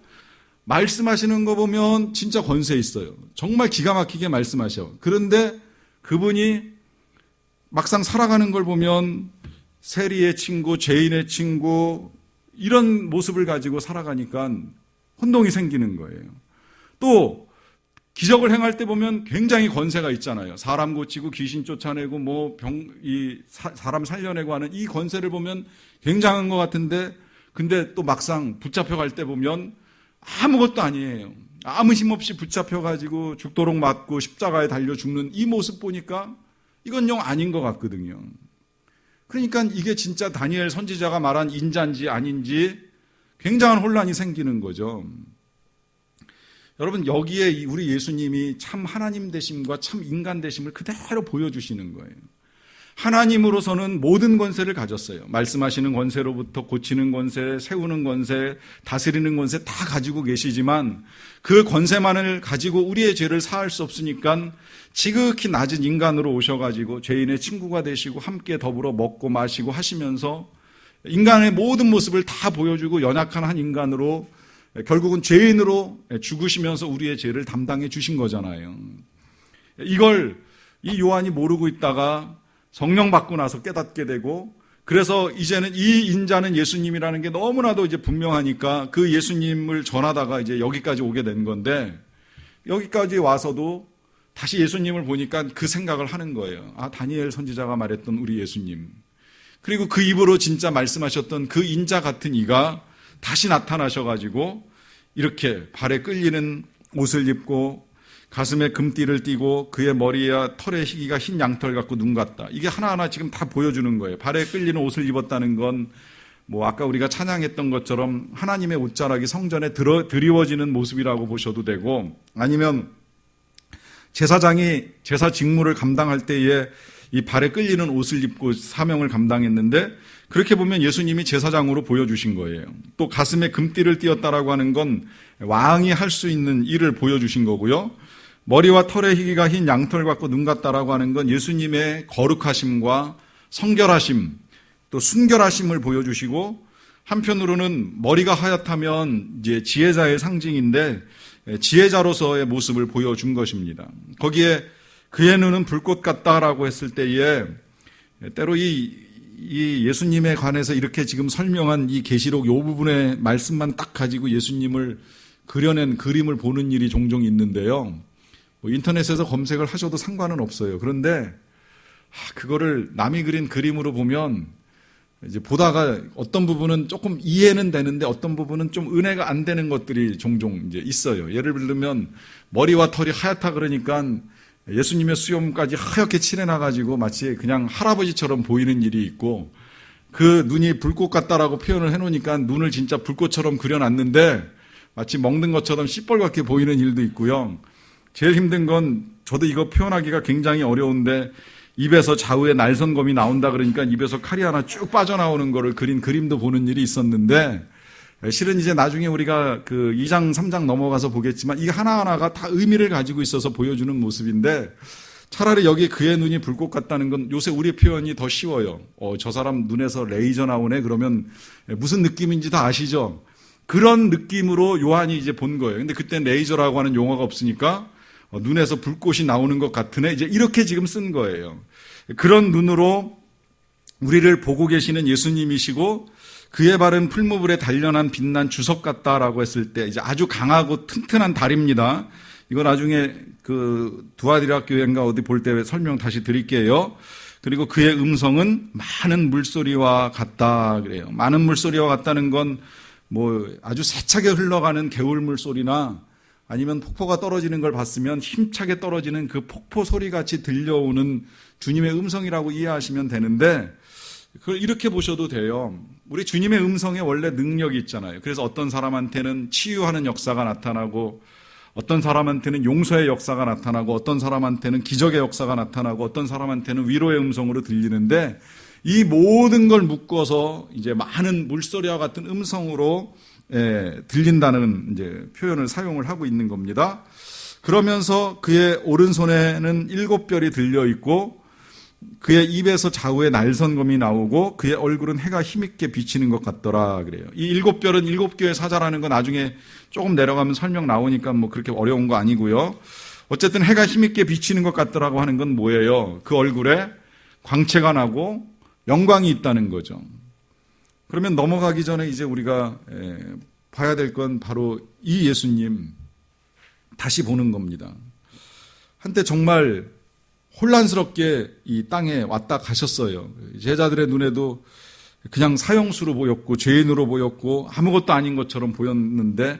말씀하시는 거 보면 진짜 권세 있어요. 정말 기가 막히게 말씀하셔. 그런데 그분이 막상 살아가는 걸 보면 세리의 친구, 죄인의 친구 이런 모습을 가지고 살아가니까 혼동이 생기는 거예요. 또 기적을 행할 때 보면 굉장히 권세가 있잖아요. 사람 고치고 귀신 쫓아내고 사람 살려내고 하는 이 권세를 보면 굉장한 것 같은데 근데 또 막상 붙잡혀갈 때 보면 아무것도 아니에요. 아무 힘없이 붙잡혀가지고 죽도록 맞고 십자가에 달려 죽는 이 모습 보니까 이건 영 아닌 것 같거든요. 그러니까 이게 진짜 다니엘 선지자가 말한 인자인지 아닌지 굉장한 혼란이 생기는 거죠. 여러분 여기에 우리 예수님이 참 하나님 되심과 참 인간 되심을 그대로 보여주시는 거예요. 하나님으로서는 모든 권세를 가졌어요. 말씀하시는 권세로부터 고치는 권세, 세우는 권세, 다스리는 권세 다 가지고 계시지만 그 권세만을 가지고 우리의 죄를 사할 수 없으니까 지극히 낮은 인간으로 오셔가지고 죄인의 친구가 되시고 함께 더불어 먹고 마시고 하시면서 인간의 모든 모습을 다 보여주고 연약한 한 인간으로 결국은 죄인으로 죽으시면서 우리의 죄를 담당해 주신 거잖아요. 이걸 이 요한이 모르고 있다가 성령 받고 나서 깨닫게 되고 그래서 이제는 이 인자는 예수님이라는 게 너무나도 이제 분명하니까 그 예수님을 전하다가 이제 여기까지 오게 된 건데 여기까지 와서도 다시 예수님을 보니까 그 생각을 하는 거예요. 아, 다니엘 선지자가 말했던 우리 예수님. 그리고 그 입으로 진짜 말씀하셨던 그 인자 같은 이가 다시 나타나셔가지고 이렇게 발에 끌리는 옷을 입고 가슴에 금띠를 띠고 그의 머리와 털의 희기가 흰 양털 같고 눈 같다. 이게 하나하나 지금 다 보여주는 거예요. 발에 끌리는 옷을 입었다는 건 뭐 아까 우리가 찬양했던 것처럼 하나님의 옷자락이 성전에 드리워지는 모습이라고 보셔도 되고, 아니면 제사장이 제사 직무를 감당할 때에 이 발에 끌리는 옷을 입고 사명을 감당했는데, 그렇게 보면 예수님이 제사장으로 보여주신 거예요. 또 가슴에 금띠를 띄었다라고 하는 건 왕이 할 수 있는 일을 보여주신 거고요. 머리와 털의 희기가 흰 양털 같고 눈 같다라고 하는 건 예수님의 거룩하심과 성결하심, 또 순결하심을 보여주시고, 한편으로는 머리가 하얗다면 이제 지혜자의 상징인데 지혜자로서의 모습을 보여준 것입니다. 거기에 그의 눈은 불꽃 같다라고 했을 때에 때로 이 예수님에 관해서 이렇게 지금 설명한 이 계시록 요 부분의 말씀만 딱 가지고 예수님을 그려낸 그림을 보는 일이 종종 있는데요. 뭐 인터넷에서 검색을 하셔도 상관은 없어요. 그런데 그거를 남이 그린 그림으로 보면 이제 보다가 어떤 부분은 조금 이해는 되는데 어떤 부분은 좀 은혜가 안 되는 것들이 종종 이제 있어요. 예를 들면 머리와 털이 하얗다 그러니까 예수님의 수염까지 하얗게 칠해놔가지고 마치 그냥 할아버지처럼 보이는 일이 있고, 그 눈이 불꽃 같다라고 표현을 해놓으니까 눈을 진짜 불꽃처럼 그려놨는데 마치 먹는 것처럼 시뻘겋게 보이는 일도 있고요. 제일 힘든 건 저도 이거 표현하기가 굉장히 어려운데 입에서 좌우에 날선검이 나온다 그러니까 입에서 칼이 하나 쭉 빠져나오는 거를 그린 그림도 보는 일이 있었는데, 실은 이제 나중에 우리가 그 2장 3장 넘어가서 보겠지만 이 하나하나가 다 의미를 가지고 있어서 보여주는 모습인데, 차라리 여기 그의 눈이 불꽃 같다는 건 요새 우리 표현이 더 쉬워요. 저 사람 눈에서 레이저 나오네 그러면 무슨 느낌인지 다 아시죠? 그런 느낌으로 요한이 이제 본 거예요. 근데 그때 레이저라고 하는 용어가 없으니까 눈에서 불꽃이 나오는 것 같으네, 이제 이렇게 지금 쓴 거예요. 그런 눈으로 우리를 보고 계시는 예수님이시고, 그의 발은 풀무불에 단련한 빛난 주석 같다라고 했을 때 이제 아주 강하고 튼튼한 다리입니다. 이거 나중에 그 두아디라 교회인가 어디 볼 때 설명 다시 드릴게요. 그리고 그의 음성은 많은 물소리와 같다 그래요. 많은 물소리와 같다는 건 뭐 아주 세차게 흘러가는 개울물 소리나 아니면 폭포가 떨어지는 걸 봤으면 힘차게 떨어지는 그 폭포 소리같이 들려오는 주님의 음성이라고 이해하시면 되는데, 그걸 이렇게 보셔도 돼요. 우리 주님의 음성에 원래 능력이 있잖아요. 그래서 어떤 사람한테는 치유하는 역사가 나타나고, 어떤 사람한테는 용서의 역사가 나타나고, 어떤 사람한테는 기적의 역사가 나타나고, 어떤 사람한테는 위로의 음성으로 들리는데, 이 모든 걸 묶어서 이제 많은 물소리와 같은 음성으로 들린다는 이제 표현을 사용을 하고 있는 겁니다. 그러면서 그의 오른손에는 7별이 들려 있고, 그의 입에서 좌우에 날선검이 나오고, 그의 얼굴은 해가 힘있게 비치는 것 같더라 그래요. 이 7별은 7교의 사자라는 건 나중에 조금 내려가면 설명 나오니까 뭐 그렇게 어려운 거 아니고요. 어쨌든 해가 힘있게 비치는 것 같더라고 하는 건 뭐예요? 그 얼굴에 광채가 나고 영광이 있다는 거죠. 그러면 넘어가기 전에 이제 우리가 봐야 될 건 바로 이 예수님 다시 보는 겁니다. 한때 정말 혼란스럽게 이 땅에 왔다 가셨어요. 제자들의 눈에도 그냥 사형수로 보였고 죄인으로 보였고 아무것도 아닌 것처럼 보였는데,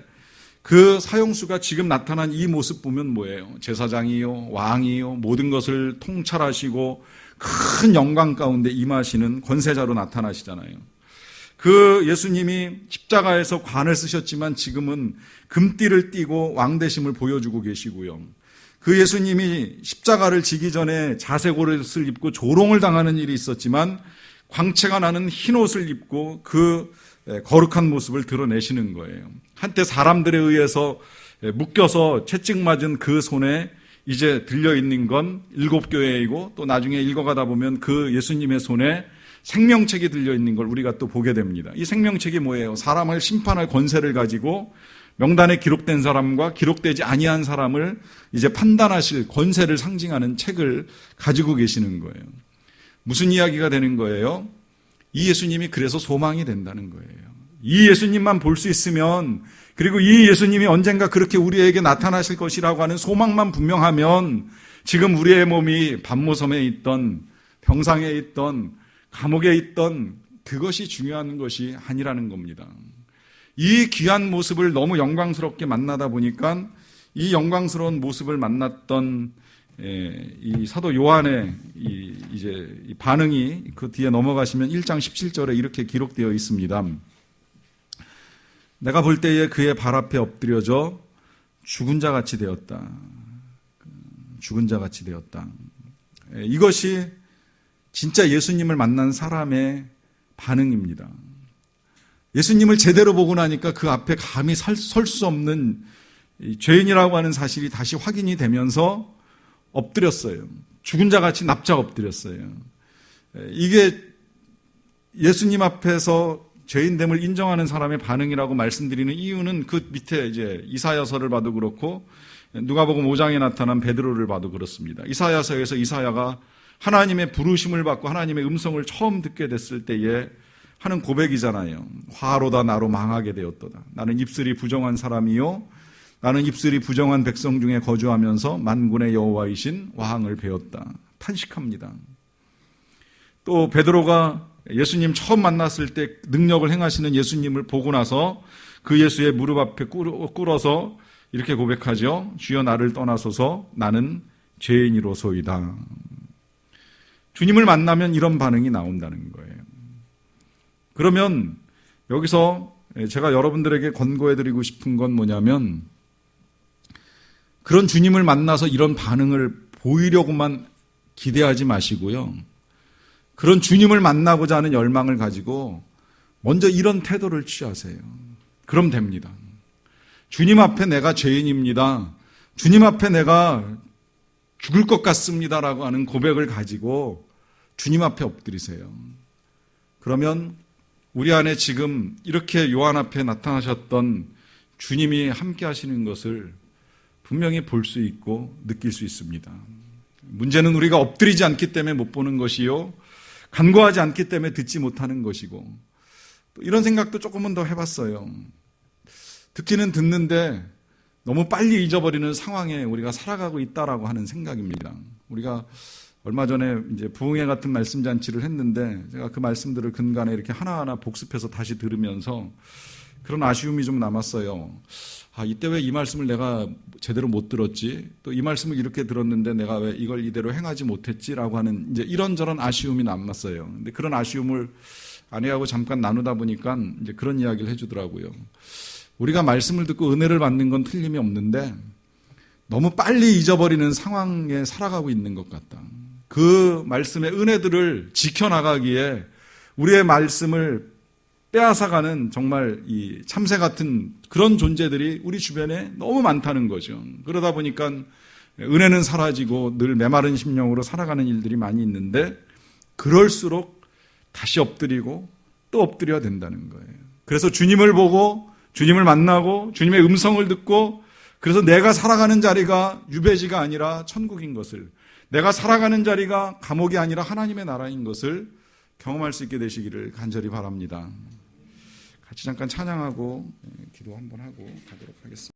그 사형수가 지금 나타난 이 모습 보면 뭐예요? 제사장이요, 왕이요, 모든 것을 통찰하시고 큰 영광 가운데 임하시는 권세자로 나타나시잖아요. 그 예수님이 십자가에서 관을 쓰셨지만 지금은 금띠를 띠고 왕대심을 보여주고 계시고요. 그 예수님이 십자가를 지기 전에 자색 옷을 입고 조롱을 당하는 일이 있었지만 광채가 나는 흰 옷을 입고 그 거룩한 모습을 드러내시는 거예요. 한때 사람들에 의해서 묶여서 채찍맞은 그 손에 이제 들려있는 건 7교회이고, 또 나중에 읽어가다 보면 그 예수님의 손에 생명책이 들려있는 걸 우리가 또 보게 됩니다. 이 생명책이 뭐예요? 사람을 심판할 권세를 가지고 명단에 기록된 사람과 기록되지 아니한 사람을 이제 판단하실 권세를 상징하는 책을 가지고 계시는 거예요. 무슨 이야기가 되는 거예요? 이 예수님이 그래서 소망이 된다는 거예요. 이 예수님만 볼 수 있으면, 그리고 이 예수님이 언젠가 그렇게 우리에게 나타나실 것이라고 하는 소망만 분명하면, 지금 우리의 몸이 반모섬에 있던, 병상에 있던, 감옥에 있던 그것이 중요한 것이 아니라는 겁니다. 이 귀한 모습을 너무 영광스럽게 만나다 보니까 이 영광스러운 모습을 만났던 이 사도 요한의 이 반응이 그 뒤에 넘어가시면 1장 17절에 이렇게 기록되어 있습니다. 내가 볼 때에 그의 발 앞에 엎드려져 죽은 자 같이 되었다. 죽은 자 같이 되었다. 이것이 진짜 예수님을 만난 사람의 반응입니다. 예수님을 제대로 보고 나니까 그 앞에 감히 설 수 없는 죄인이라고 하는 사실이 다시 확인이 되면서 엎드렸어요. 죽은 자 같이 납작 엎드렸어요. 이게 예수님 앞에서 죄인됨을 인정하는 사람의 반응이라고 말씀드리는 이유는 그 밑에 이제 이사야서를 봐도 그렇고 누가복음 5장에 나타난 베드로를 봐도 그렇습니다. 이사야서에서 이사야가 하나님의 부르심을 받고 하나님의 음성을 처음 듣게 됐을 때에 하는 고백이잖아요. 화로다 나로 망하게 되었도다. 나는 입술이 부정한 사람이요 나는 입술이 부정한 백성 중에 거주하면서 만군의 여호와이신 왕을 배웠다. 탄식합니다. 또 베드로가 예수님 처음 만났을 때 능력을 행하시는 예수님을 보고 나서 그 예수의 무릎 앞에 꿇어서 이렇게 고백하죠. 주여 나를 떠나소서 나는 죄인이로소이다. 주님을 만나면 이런 반응이 나온다는 거예요. 그러면 여기서 제가 여러분들에게 권고해드리고 싶은 건 뭐냐면 그런 주님을 만나서 이런 반응을 보이려고만 기대하지 마시고요. 그런 주님을 만나고자 하는 열망을 가지고 먼저 이런 태도를 취하세요. 그럼 됩니다. 주님 앞에 내가 죄인입니다. 주님 앞에 내가 죽을 것 같습니다라고 하는 고백을 가지고 주님 앞에 엎드리세요. 그러면 우리 안에 지금 이렇게 요한 앞에 나타나셨던 주님이 함께 하시는 것을 분명히 볼 수 있고 느낄 수 있습니다. 문제는 우리가 엎드리지 않기 때문에 못 보는 것이요 간구하지 않기 때문에 듣지 못하는 것이고 또 이런 생각도 조금은 더 해봤어요. 듣기는 듣는데 너무 빨리 잊어버리는 상황에 우리가 살아가고 있다라고 하는 생각입니다. 우리가 얼마 전에 이제 부흥회 같은 말씀 잔치를 했는데 제가 그 말씀들을 근간에 이렇게 하나하나 복습해서 다시 들으면서 그런 아쉬움이 좀 남았어요. 이때 왜 이 말씀을 내가 제대로 못 들었지? 또 이 말씀을 이렇게 들었는데 내가 왜 이걸 이대로 행하지 못했지라고 하는 이제 이런저런 아쉬움이 남았어요. 근데 그런 아쉬움을 아내하고 잠깐 나누다 보니까 이제 그런 이야기를 해주더라고요. 우리가 말씀을 듣고 은혜를 받는 건 틀림이 없는데 너무 빨리 잊어버리는 상황에 살아가고 있는 것 같다. 그 말씀의 은혜들을 지켜나가기에 우리의 말씀을 빼앗아가는 정말 이 참새 같은 그런 존재들이 우리 주변에 너무 많다는 거죠. 그러다 보니까 은혜는 사라지고 늘 메마른 심령으로 살아가는 일들이 많이 있는데 그럴수록 다시 엎드리고 또 엎드려야 된다는 거예요. 그래서 주님을 보고 주님을 만나고 주님의 음성을 듣고 그래서 내가 살아가는 자리가 유배지가 아니라 천국인 것을 내가 살아가는 자리가 감옥이 아니라 하나님의 나라인 것을 경험할 수 있게 되시기를 간절히 바랍니다. 같이 잠깐 찬양하고 기도 한번 하고 가도록 하겠습니다.